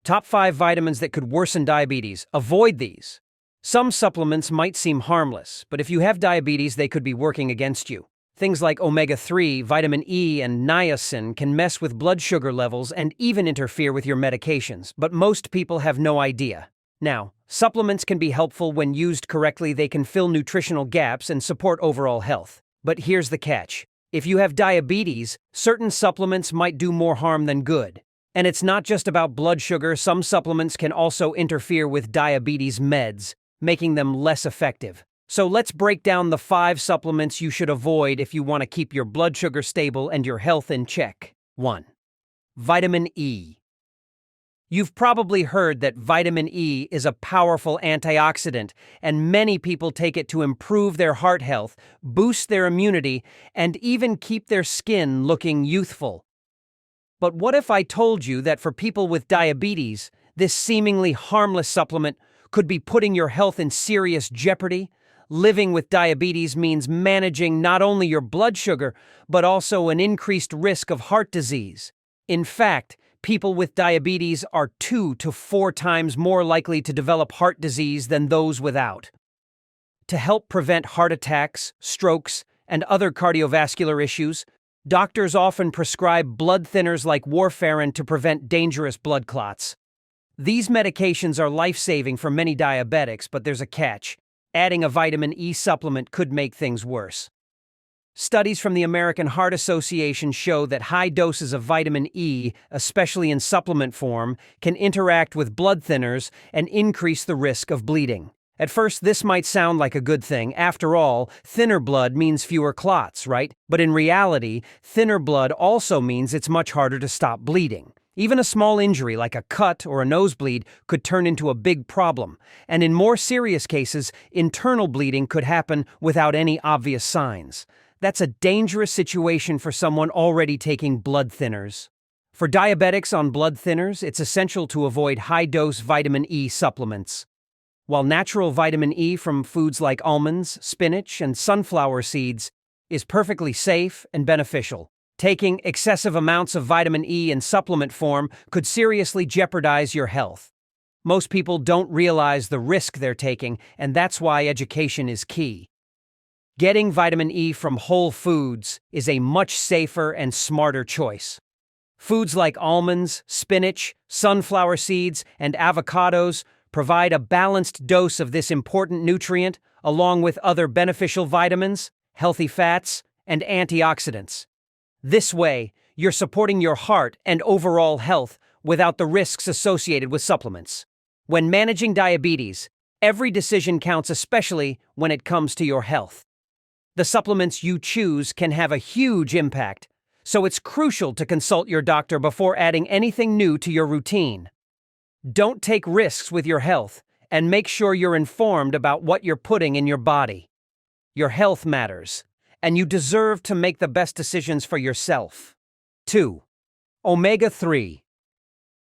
Top 5 vitamins that could worsen diabetes. Avoid these. Some supplements might seem harmless, but if you have diabetes, they could be working against you. Things like omega-3, vitamin E, and niacin can mess with blood sugar levels and even interfere with your medications, but most people have no idea. Now, supplements can be helpful when used correctly. They can fill nutritional gaps and support overall health. But here's the catch. If you have diabetes, certain supplements might do more harm than good. And it's not just about blood sugar. Some supplements can also interfere with diabetes meds, making them less effective. So let's break down the 5 supplements you should avoid if you want to keep your blood sugar stable and your health in check. 1. Vitamin E. You've probably heard that vitamin E is a powerful antioxidant, and many people take it to improve their heart health, boost their immunity, and even keep their skin looking youthful. But what if I told you that for people with diabetes, this seemingly harmless supplement could be putting your health in serious jeopardy? Living with diabetes means managing not only your blood sugar, but also an increased risk of heart disease. In fact, people with diabetes are 2 to 4 times more likely to develop heart disease than those without. To help prevent heart attacks, strokes, and other cardiovascular issues, doctors often prescribe blood thinners like warfarin to prevent dangerous blood clots. These medications are life-saving for many diabetics, but there's a catch. Adding a vitamin E supplement could make things worse. Studies from the American Heart Association show that high doses of vitamin E, especially in supplement form, can interact with blood thinners and increase the risk of bleeding. At first, this might sound like a good thing. After all, thinner blood means fewer clots, right? But in reality, thinner blood also means it's much harder to stop bleeding. Even a small injury like a cut or a nosebleed could turn into a big problem. And in more serious cases, internal bleeding could happen without any obvious signs. That's a dangerous situation for someone already taking blood thinners. For diabetics on blood thinners, it's essential to avoid high-dose vitamin E supplements. While natural vitamin E from foods like almonds, spinach, and sunflower seeds is perfectly safe and beneficial, taking excessive amounts of vitamin E in supplement form could seriously jeopardize your health. Most people don't realize the risk they're taking, and that's why education is key. Getting vitamin E from whole foods is a much safer and smarter choice. Foods like almonds, spinach, sunflower seeds, and avocados provide a balanced dose of this important nutrient, along with other beneficial vitamins, healthy fats, and antioxidants. This way, you're supporting your heart and overall health without the risks associated with supplements. When managing diabetes, every decision counts, especially when it comes to your health. The supplements you choose can have a huge impact, so it's crucial to consult your doctor before adding anything new to your routine. Don't take risks with your health, and make sure you're informed about what you're putting in your body. Your health matters, and you deserve to make the best decisions for yourself. 2. Omega-3.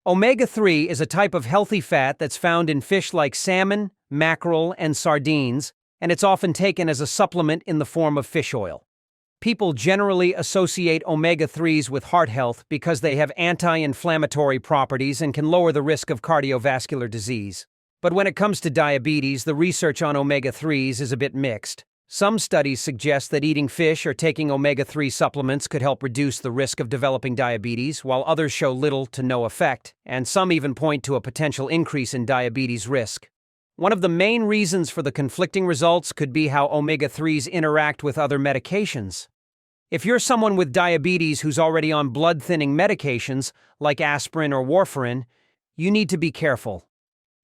Omega-3 is a type of healthy fat that's found in fish like salmon, mackerel, and sardines, and it's often taken as a supplement in the form of fish oil. People generally associate omega-3s with heart health because they have anti-inflammatory properties and can lower the risk of cardiovascular disease. But when it comes to diabetes, the research on omega-3s is a bit mixed. Some studies suggest that eating fish or taking omega-3 supplements could help reduce the risk of developing diabetes, while others show little to no effect, and some even point to a potential increase in diabetes risk. One of the main reasons for the conflicting results could be how omega-3s interact with other medications. If you're someone with diabetes who's already on blood-thinning medications, like aspirin or warfarin, you need to be careful.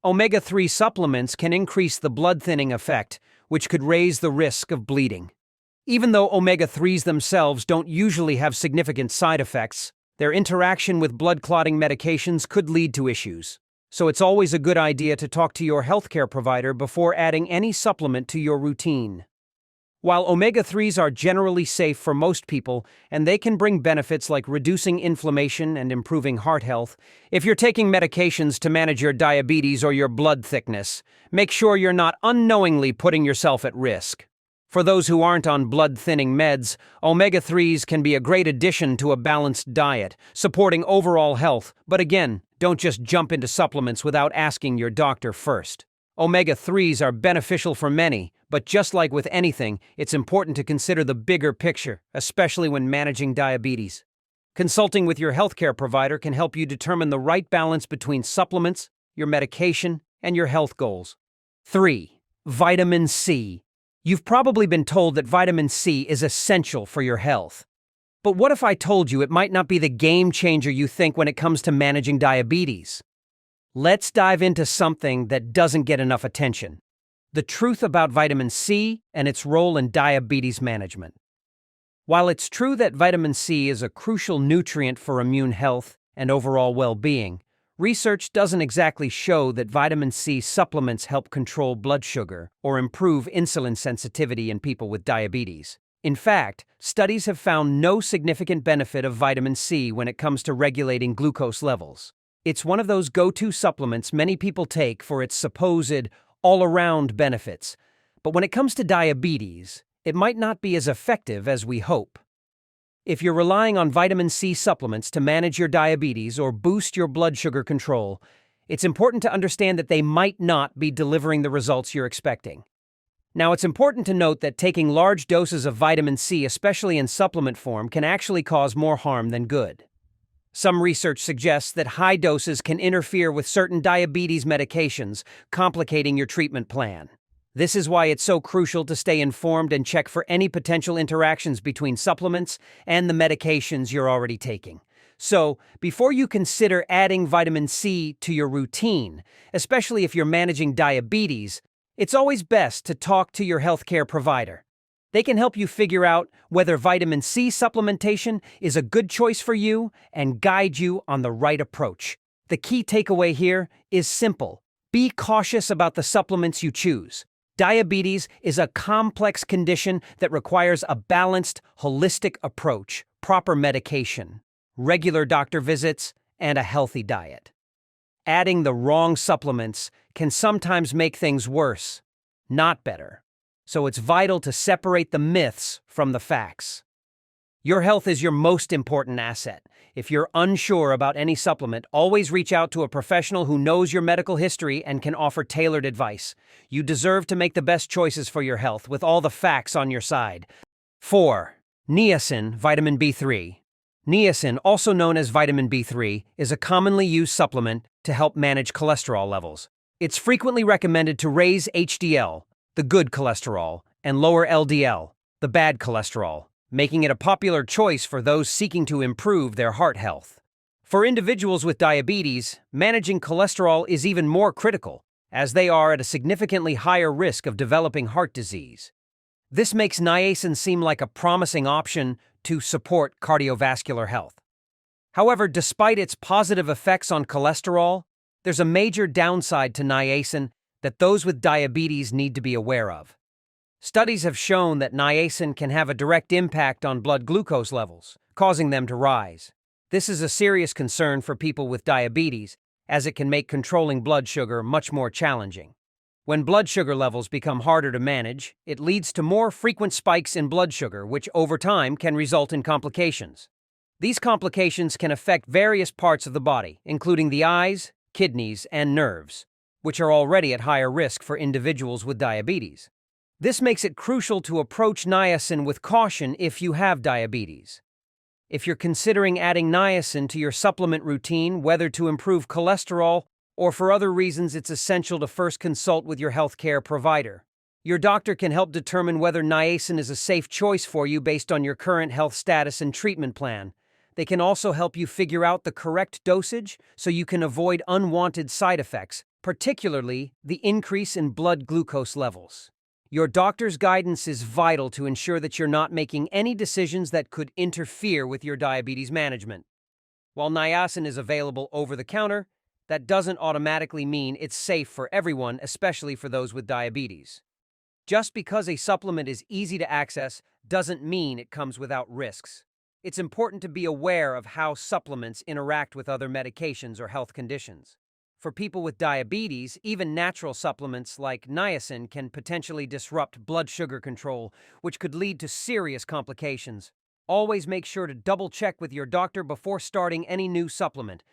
Omega-3 supplements can increase the blood-thinning effect, which could raise the risk of bleeding. Even though omega-3s themselves don't usually have significant side effects, their interaction with blood-clotting medications could lead to issues. So it's always a good idea to talk to your healthcare provider before adding any supplement to your routine. While omega-3s are generally safe for most people, and they can bring benefits like reducing inflammation and improving heart health, if you're taking medications to manage your diabetes or your blood thickness, make sure you're not unknowingly putting yourself at risk. For those who aren't on blood-thinning meds, omega-3s can be a great addition to a balanced diet, supporting overall health, but again, Don't just jump into supplements without asking your doctor first. Omega-3s are beneficial for many, but just like with anything, it's important to consider the bigger picture, especially when managing diabetes. Consulting with your healthcare provider can help you determine the right balance between supplements, your medication, and your health goals. 3. Vitamin C. You've probably been told that vitamin C is essential for your health. But what if I told you it might not be the game changer you think when it comes to managing diabetes? Let's dive into something that doesn't get enough attention: the truth about vitamin C and its role in diabetes management. While it's true that vitamin C is a crucial nutrient for immune health and overall well-being, research doesn't exactly show that vitamin C supplements help control blood sugar or improve insulin sensitivity in people with diabetes. In fact, studies have found no significant benefit of vitamin C when it comes to regulating glucose levels. It's one of those go-to supplements many people take for its supposed all-around benefits. But when it comes to diabetes, it might not be as effective as we hope. If you're relying on vitamin C supplements to manage your diabetes or boost your blood sugar control, it's important to understand that they might not be delivering the results you're expecting. Now, it's important to note that taking large doses of vitamin C, especially in supplement form, can actually cause more harm than good. Some research suggests that high doses can interfere with certain diabetes medications, complicating your treatment plan. This is why it's so crucial to stay informed and check for any potential interactions between supplements and the medications you're already taking. So, before you consider adding vitamin C to your routine, especially if you're managing diabetes, it's always best to talk to your healthcare provider. They can help you figure out whether vitamin C supplementation is a good choice for you and guide you on the right approach. The key takeaway here is simple: be cautious about the supplements you choose. Diabetes is a complex condition that requires a balanced, holistic approach, proper medication, regular doctor visits, and a healthy diet. Adding the wrong supplements can sometimes make things worse, not better. So it's vital to separate the myths from the facts. Your health is your most important asset. If you're unsure about any supplement, always reach out to a professional who knows your medical history and can offer tailored advice. You deserve to make the best choices for your health with all the facts on your side. 4. Niacin, vitamin B3. Niacin, also known as vitamin B3, is a commonly used supplement to help manage cholesterol levels. It's frequently recommended to raise HDL, the good cholesterol, and lower LDL, the bad cholesterol, making it a popular choice for those seeking to improve their heart health. For individuals with diabetes, managing cholesterol is even more critical, as they are at a significantly higher risk of developing heart disease. This makes niacin seem like a promising option to support cardiovascular health. However, despite its positive effects on cholesterol, there's a major downside to niacin that those with diabetes need to be aware of. Studies have shown that niacin can have a direct impact on blood glucose levels, causing them to rise. This is a serious concern for people with diabetes, as it can make controlling blood sugar much more challenging. When blood sugar levels become harder to manage, it leads to more frequent spikes in blood sugar, which over time can result in complications. These complications can affect various parts of the body, including the eyes, kidneys, and nerves, which are already at higher risk for individuals with diabetes. This makes it crucial to approach niacin with caution if you have diabetes. If you're considering adding niacin to your supplement routine, whether to improve cholesterol or for other reasons, it's essential to first consult with your healthcare provider. Your doctor can help determine whether niacin is a safe choice for you based on your current health status and treatment plan. They can also help you figure out the correct dosage so you can avoid unwanted side effects, particularly the increase in blood glucose levels. Your doctor's guidance is vital to ensure that you're not making any decisions that could interfere with your diabetes management. While niacin is available over the counter, that doesn't automatically mean it's safe for everyone, especially for those with diabetes. Just because a supplement is easy to access doesn't mean it comes without risks. It's important to be aware of how supplements interact with other medications or health conditions. For people with diabetes, even natural supplements like niacin can potentially disrupt blood sugar control, which could lead to serious complications. Always make sure to double-check with your doctor before starting any new supplement.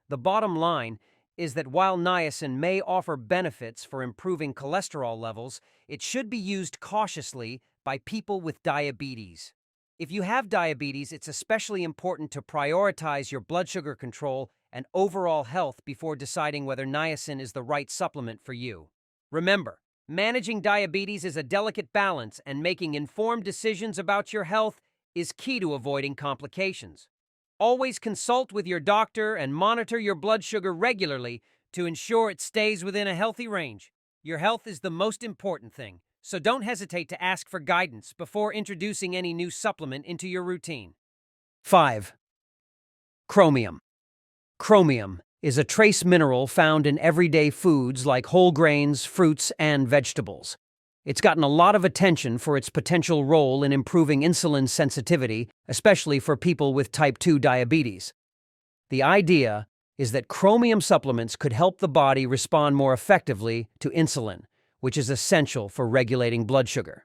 The bottom line is that while niacin may offer benefits for improving cholesterol levels, it should be used cautiously by people with diabetes. If you have diabetes, it's especially important to prioritize your blood sugar control and overall health before deciding whether niacin is the right supplement for you. Remember, managing diabetes is a delicate balance, and making informed decisions about your health is key to avoiding complications. Always consult with your doctor and monitor your blood sugar regularly to ensure it stays within a healthy range. Your health is the most important thing, so don't hesitate to ask for guidance before introducing any new supplement into your routine. 5. Chromium. Chromium is a trace mineral found in everyday foods like whole grains, fruits, and vegetables. It's gotten a lot of attention for its potential role in improving insulin sensitivity, especially for people with type 2 diabetes. The idea is that chromium supplements could help the body respond more effectively to insulin, which is essential for regulating blood sugar.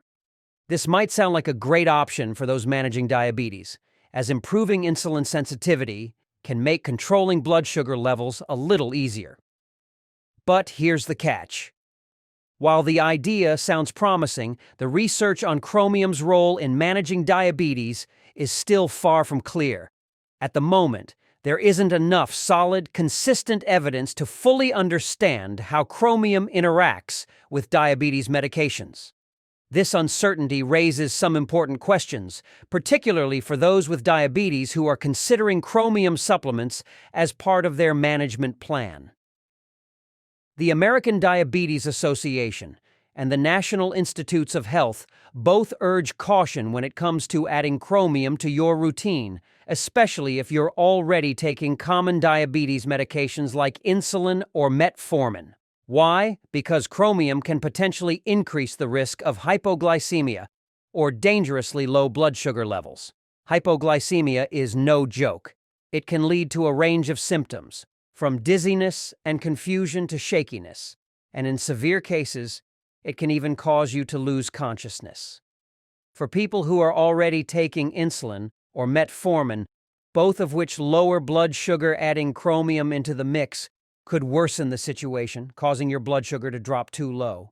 This might sound like a great option for those managing diabetes, as improving insulin sensitivity can make controlling blood sugar levels a little easier. But here's the catch. While the idea sounds promising, the research on chromium's role in managing diabetes is still far from clear. At the moment, there isn't enough solid, consistent evidence to fully understand how chromium interacts with diabetes medications. This uncertainty raises some important questions, particularly for those with diabetes who are considering chromium supplements as part of their management plan. The American Diabetes Association and the National Institutes of Health both urge caution when it comes to adding chromium to your routine, especially if you're already taking common diabetes medications like insulin or metformin. Why? Because chromium can potentially increase the risk of hypoglycemia, or dangerously low blood sugar levels. Hypoglycemia is no joke. It can lead to a range of symptoms, from dizziness and confusion to shakiness, and in severe cases, it can even cause you to lose consciousness. For people who are already taking insulin or metformin, both of which lower blood sugar, adding chromium into the mix could worsen the situation, causing your blood sugar to drop too low.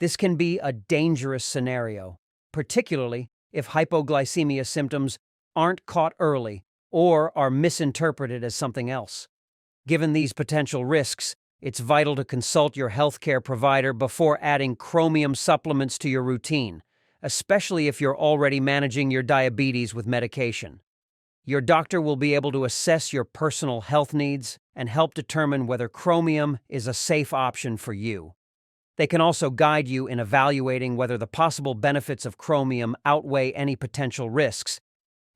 This can be a dangerous scenario, particularly if hypoglycemia symptoms aren't caught early or are misinterpreted as something else. Given these potential risks, it's vital to consult your healthcare provider before adding chromium supplements to your routine, especially if you're already managing your diabetes with medication. Your doctor will be able to assess your personal health needs and help determine whether chromium is a safe option for you. They can also guide you in evaluating whether the possible benefits of chromium outweigh any potential risks,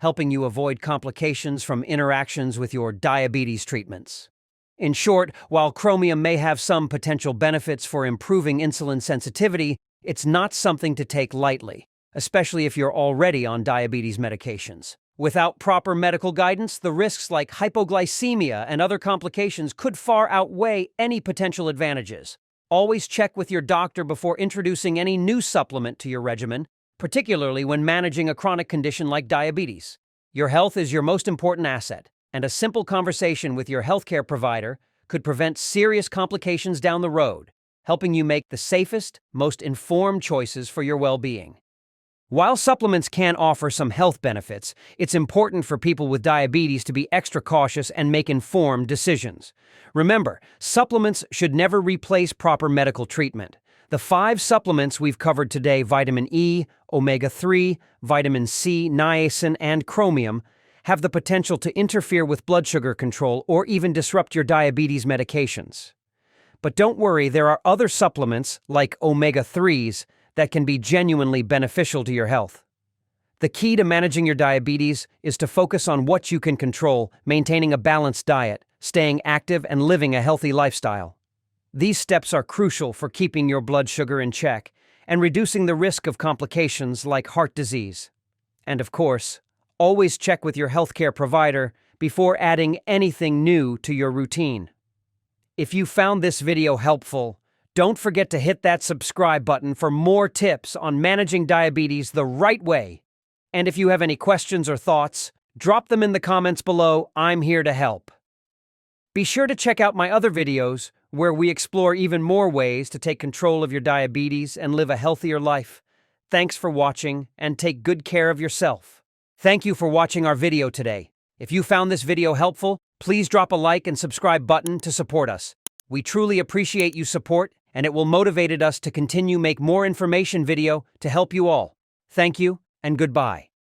helping you avoid complications from interactions with your diabetes treatments. In short, while chromium may have some potential benefits for improving insulin sensitivity, it's not something to take lightly, especially if you're already on diabetes medications. Without proper medical guidance, the risks like hypoglycemia and other complications could far outweigh any potential advantages. Always check with your doctor before introducing any new supplement to your regimen, particularly when managing a chronic condition like diabetes. Your health is your most important asset, and a simple conversation with your healthcare provider could prevent serious complications down the road, helping you make the safest, most informed choices for your well-being. While supplements can offer some health benefits, it's important for people with diabetes to be extra cautious and make informed decisions. Remember, supplements should never replace proper medical treatment. The 5 supplements we've covered today, vitamin E, omega-3, vitamin C, niacin, and chromium, have the potential to interfere with blood sugar control or even disrupt your diabetes medications. But don't worry, there are other supplements, like omega-3s, that can be genuinely beneficial to your health. The key to managing your diabetes is to focus on what you can control, maintaining a balanced diet, staying active, and living a healthy lifestyle. These steps are crucial for keeping your blood sugar in check and reducing the risk of complications like heart disease. And of course, always check with your healthcare provider before adding anything new to your routine. If you found this video helpful, don't forget to hit that subscribe button for more tips on managing diabetes the right way. And if you have any questions or thoughts, drop them in the comments below. I'm here to help. Be sure to check out my other videos where we explore even more ways to take control of your diabetes and live a healthier life. Thanks for watching and take good care of yourself. Thank you for watching our video today. If you found this video helpful, please drop a like and subscribe button to support us. We truly appreciate you support, and it will motivate us to continue make more information video to help you all. Thank you and goodbye.